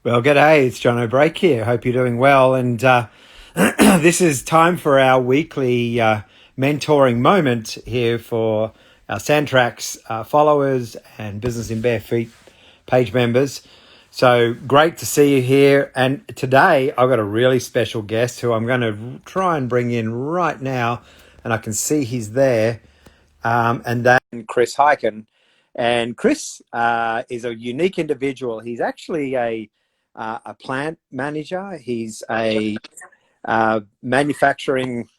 Well, g'day, it's Jono Break here. Hope you're doing well. And this is time for our weekly mentoring moment here for our Sandtrax followers and Business in Bare Feet page members. So great to see you here. And today I've got a really special guest who I'm going to try and bring in right now. And I can see he's there. And that's Chris Hykin. And Chris is a unique individual. He's actually a plant manager. He's a manufacturing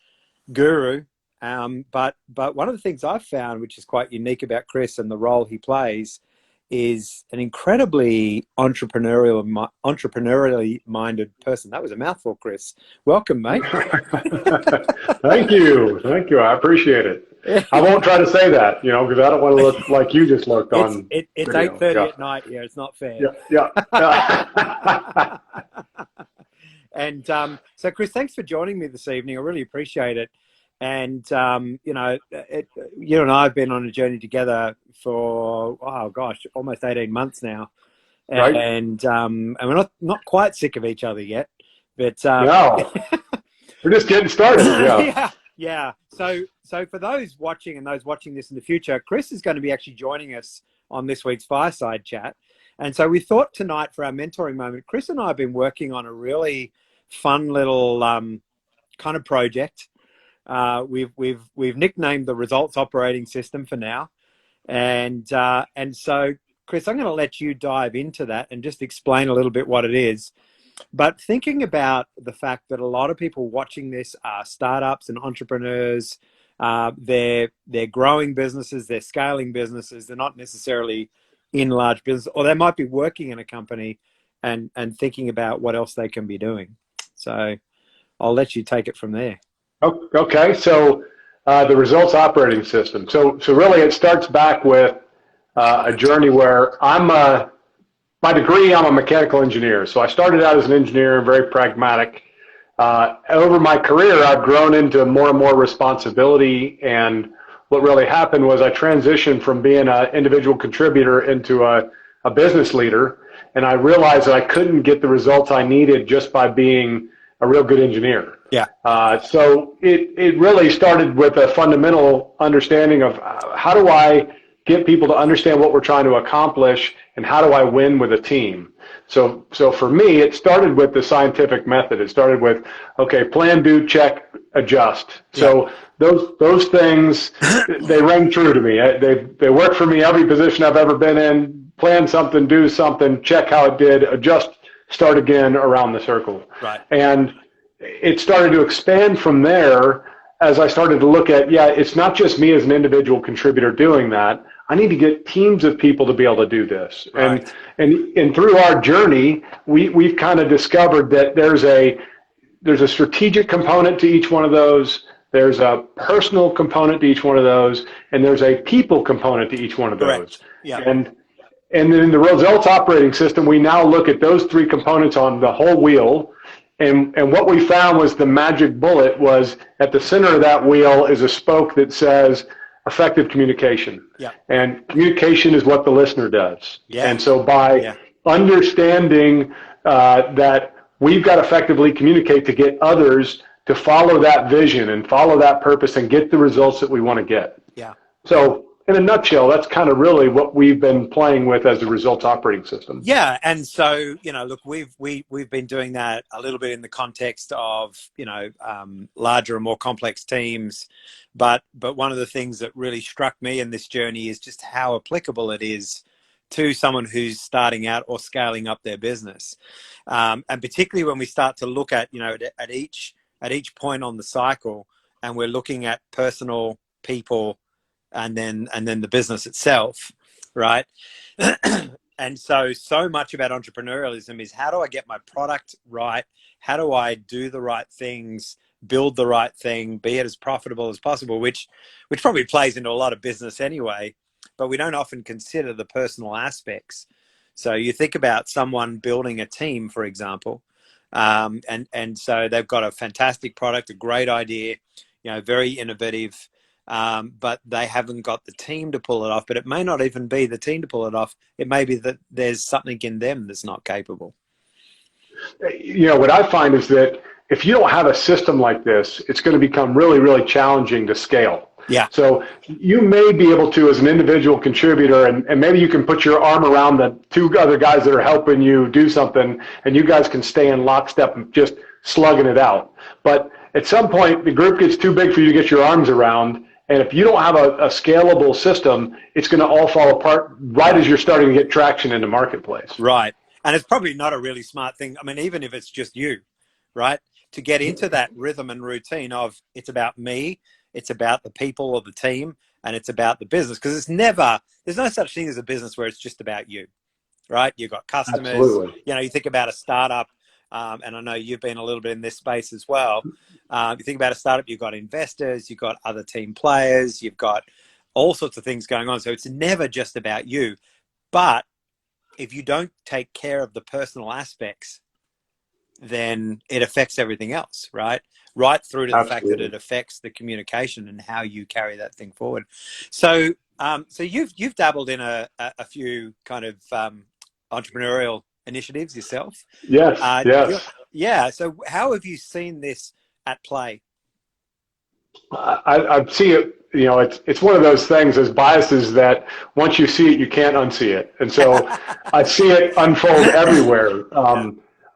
guru. But one of the things I've found, which is quite unique about Chris and the role he plays, is an incredibly entrepreneurially minded person. That was a mouthful, Chris. Welcome, mate. Thank you. I appreciate it. I won't try to say that, because I don't want to look like you just looked on. It's 8:30 at night here. It's not fair. Yeah. And so, Chris, thanks for joining me this evening. I really appreciate it. And, you and I have been on a journey together for, almost 18 months now. Right. And we're not quite sick of each other yet. But no, we're just getting started. Yeah. So for those watching and those watching this in the future, Chris is going to be actually joining us on this week's Fireside Chat. And so we thought tonight for our mentoring moment, Chris and I have been working on a really fun little kind of project. We've nicknamed the results operating system for now. And so, Chris, I'm going to let you dive into that and just explain a little bit what it is. But thinking about the fact that a lot of people watching this are startups and entrepreneurs, they're growing businesses, they're scaling businesses, they're not necessarily in large business, or they might be working in a company and thinking about what else they can be doing. So I'll let you take it from there. Okay, so the results operating system. So really it starts back with a journey where by degree, I'm a mechanical engineer. So I started out as an engineer and very pragmatic. Over my career, I've grown into more and more responsibility. And what really happened was I transitioned from being an individual contributor into a business leader. And I realized that I couldn't get the results I needed just by being a real good engineer. Yeah. So it really started with a fundamental understanding of how do I get people to understand what we're trying to accomplish, and how do I win with a team? So for me, it started with the scientific method. It started with, okay, plan, do, check, adjust. Yeah. So those things, they rang true to me. They work for me every position I've ever been in. Plan something, do something, check how it did, adjust, start again around the circle. Right. And it started to expand from there as I started to look at, it's not just me as an individual contributor doing that. I need to get teams of people to be able to do this. Right. And through our journey, we've kind of discovered that there's a strategic component to each one of those, there's a personal component to each one of those, and there's a people component to each one of those. Correct. Yeah. And then in the results operating system, we now look at those three components on the whole wheel. And what we found was the magic bullet was at the center of that wheel is a spoke that says effective communication. Yeah. And communication is what the listener does. Yeah. And so by understanding that we've got to effectively communicate to get others to follow that vision and follow that purpose and get the results that we want to get. Yeah. So in a nutshell, that's kind of really what we've been playing with as the results operating system. Yeah, and so look, we've been doing that a little bit in the context of larger and more complex teams, but one of the things that really struck me in this journey is just how applicable it is to someone who's starting out or scaling up their business, and particularly when we start to look at at each point on the cycle, and we're looking at personal, people, and then the business itself, right? And so much about entrepreneurialism is how do I get my product right? How do I do the right things, build the right thing, be it as profitable as possible, which probably plays into a lot of business anyway, but we don't often consider the personal aspects. So you think about someone building a team, for example, and so they've got a fantastic product, a great idea, very innovative, but they haven't got the team to pull it off. But it may not even be the team to pull it off. It may be that there's something in them that's not capable. what I find is that if you don't have a system like this, it's going to become really, really challenging to scale. Yeah. So you may be able to, as an individual contributor, and maybe you can put your arm around the two other guys that are helping you do something, and you guys can stay in lockstep and just slugging it out. But at some point, the group gets too big for you to get your arms around, and if you don't have a scalable system, it's going to all fall apart right as you're starting to get traction in the marketplace. Right. And it's probably not a really smart thing. I mean, even if it's just you, right, to get into that rhythm and routine of it's about me, it's about the people or the team, and it's about the business. Because there's no such thing as a business where it's just about you, right? You've got customers. Absolutely. You think about a startup, and I know you've been a little bit in this space as well. You think about a startup, you've got investors, you've got other team players, you've got all sorts of things going on. So it's never just about you. But if you don't take care of the personal aspects, then it affects everything else, right? Right through to the fact that it affects the communication and how you carry that thing forward. So, so you've dabbled in a few kind of entrepreneurial initiatives yourself. Yes. Yes. Yeah. So how have you seen this at play? I see it. It's one of those things as biases that once you see it, you can't unsee it. And so I see it unfold everywhere.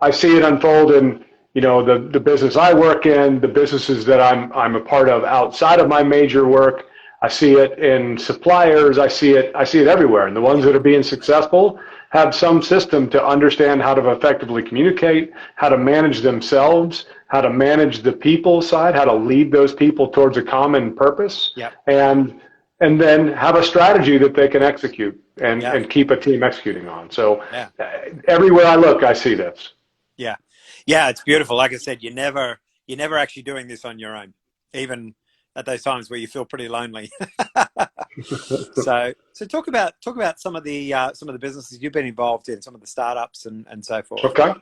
I see it unfold in, the business I work in, the businesses that I'm a part of outside of my major work. I see it in suppliers. I see it everywhere. And the ones that are being successful have some system to understand how to effectively communicate, how to manage themselves, how to manage the people side, how to lead those people towards a common purpose, and then have a strategy that they can execute and keep a team executing on. So everywhere I look, I see this. Yeah, it's beautiful. Like I said, you're never actually doing this on your own, even at those times where you feel pretty lonely. So talk about some of the businesses you've been involved in, some of the startups and so forth. Okay.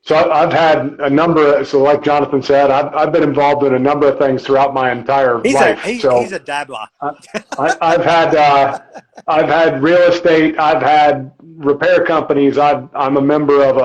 So I've had a number. So like Jonathan said, I've been involved in a number of things throughout my entire life. He's a dabbler. I've had real estate. I've had repair companies. I'm a member of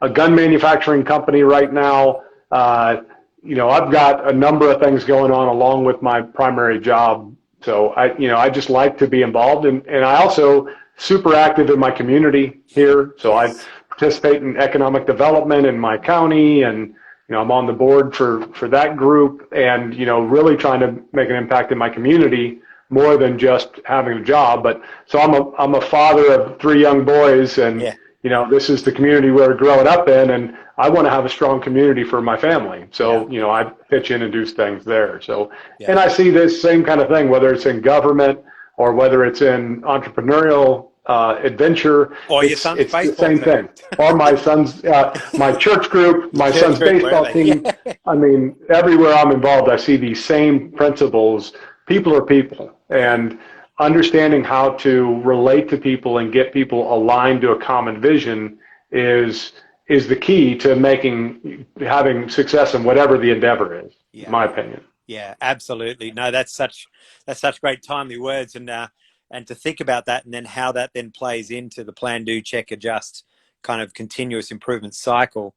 a gun manufacturing company right now. I've got a number of things going on along with my primary job. So I just like to be involved, and I also super active in my community here. So I participate in economic development in my county, and I'm on the board for that group, and really trying to make an impact in my community more than just having a job. But so I'm a father of 3 young boys, and this is the community we're growing up in, and I want to have a strong community for my family. So I pitch in and do things there. So and I see this same kind of thing, whether it's in government or whether it's in entrepreneurial adventure, or your son's it's the same thing. Or my son's, my church group, my son's baseball team. I mean, everywhere I'm involved, I see these same principles. People are people, and understanding how to relate to people and get people aligned to a common vision is the key to having success in whatever the endeavor is, in my opinion. Yeah, absolutely. No, that's such great timely words, and to think about that, and then how that then plays into the plan, do, check, adjust kind of continuous improvement cycle.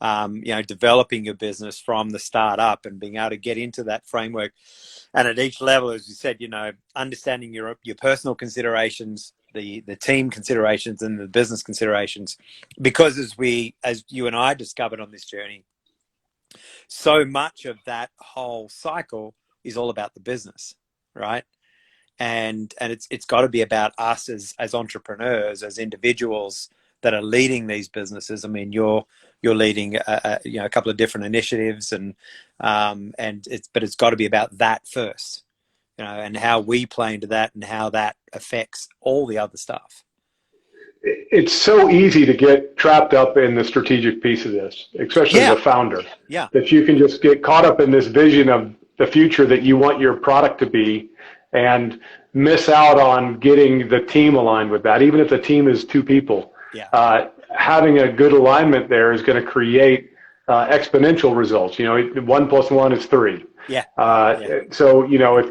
Developing your business from the start up and being able to get into that framework, and at each level, as you said, understanding your personal considerations, the team considerations, and the business considerations, because as you and I discovered on this journey, so much of that whole cycle is all about the business, right? And it's got to be about us as entrepreneurs, as individuals that are leading these businesses. I mean, you're leading a couple of different initiatives, but it's got to be about that first, and how we play into that and how that affects all the other stuff. It's so easy to get trapped up in the strategic piece of this, especially as a founder. Yeah. That you can just get caught up in this vision of the future that you want your product to be, and miss out on getting the team aligned with that. Even if the team is 2 people, having a good alignment there is going to create exponential results. 1 + 1 is 3. So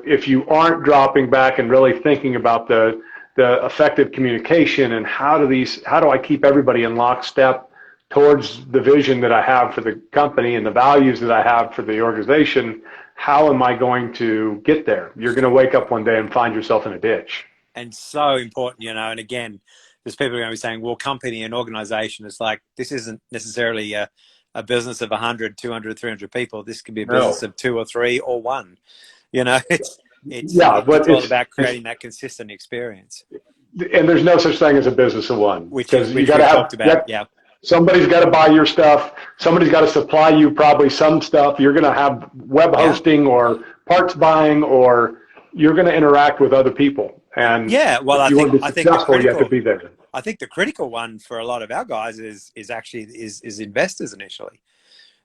if you aren't dropping back and really thinking about the effective communication and how do I keep everybody in lockstep towards the vision that I have for the company and the values that I have for the organization, how am I going to get there? You're going to wake up one day and find yourself in a ditch. And so important, and again, there's people going to be saying, well, company and organization, it's like, this isn't necessarily a business of 100, 200, 300 people. This could be a business of 2 or 3 or 1. It's all about creating that consistent experience. And there's no such thing as a business of one. Which you got to talked about. Yeah. Somebody's got to buy your stuff. Somebody's got to supply you probably some stuff. You're going to have web hosting or parts buying, or you're going to interact with other people. And well, I think you have to be there. I think the critical one for a lot of our guys is investors initially.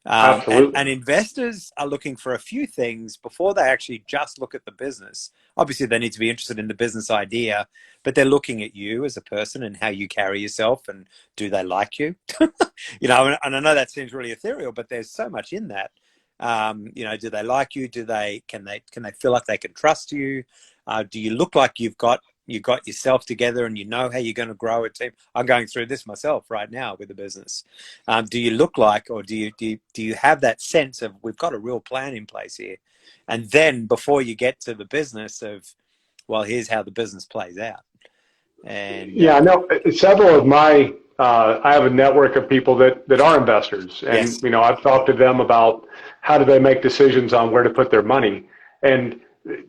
Absolutely. And investors are looking for a few things before they actually just look at the business. Obviously, they need to be interested in the business idea, but they're looking at you as a person and how you carry yourself, and do they like you? And I know that seems really ethereal, but there's so much in that. Do they like you? Can they feel like they can trust you? Do you look like you've got yourself together and you know how you're going to grow a team? I'm going through this myself right now with the business. Do you look like, or do you have that sense of, we've got a real plan in place here? And then before you get to the business of, well, here's how the business plays out. And several of my, I have a network of people that are investors, and I've talked to them about how do they make decisions on where to put their money. And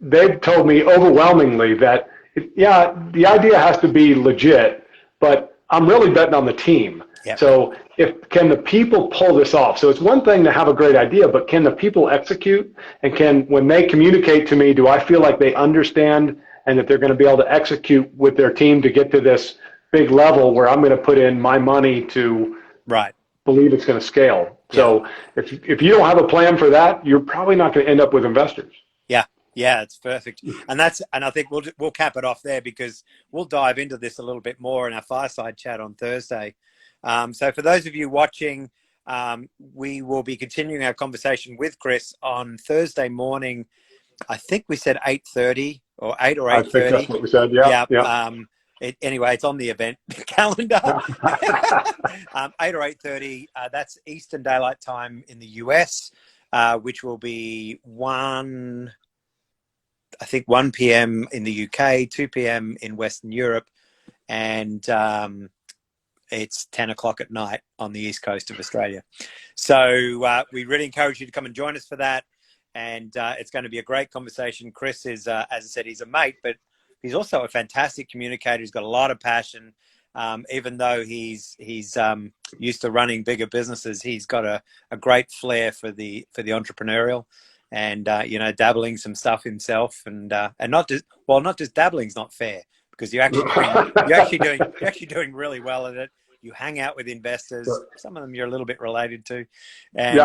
they've told me overwhelmingly that, the idea has to be legit, but I'm really betting on the team. Yep. So can the people pull this off? So it's one thing to have a great idea, but can the people execute? And when they communicate to me, do I feel like they understand and that they're going to be able to execute with their team to get to this big level where I'm going to put in my money to believe it's going to scale? Yeah. So if you don't have a plan for that, you're probably not going to end up with investors. Yeah, it's perfect. And I think we'll cap it off there, because we'll dive into this a little bit more in our Fireside Chat on Thursday. So for those of you watching, we will be continuing our conversation with Chris on Thursday morning. I think we said 8:30 or 8 or 8:30. I think that's what we said. Yeah. Anyway, it's on the event calendar. 8 or 8:30. That's Eastern Daylight Time in the US, which will be 1 p.m. in the UK, 2 p.m. in Western Europe, and it's 10 o'clock at night on the East Coast of Australia. So we really encourage you to come and join us for that. And it's going to be a great conversation. Chris is, as I said, he's a mate, but he's also a fantastic communicator. He's got a lot of passion. Even though he's used to running bigger businesses, he's got a great flair for the entrepreneurial, and dabbling some stuff himself, and not just dabbling's not fair, because you're actually doing really well at it. You hang out with investors. Sure. Some of them you're a little bit related to, and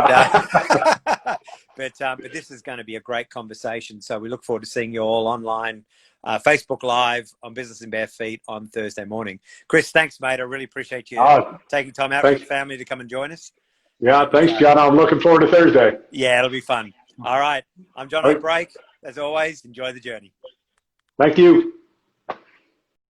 but this is going to be a great conversation. So we look forward to seeing you all online, Facebook Live on Business in Bare Feet on Thursday morning. Chris, thanks, mate. I really appreciate you taking time out with your family to come and join us. Yeah, thanks, John. I'm looking forward to Thursday. Yeah, it'll be fun. All right. I'm Jono. Break. As always, enjoy the journey. Thank you.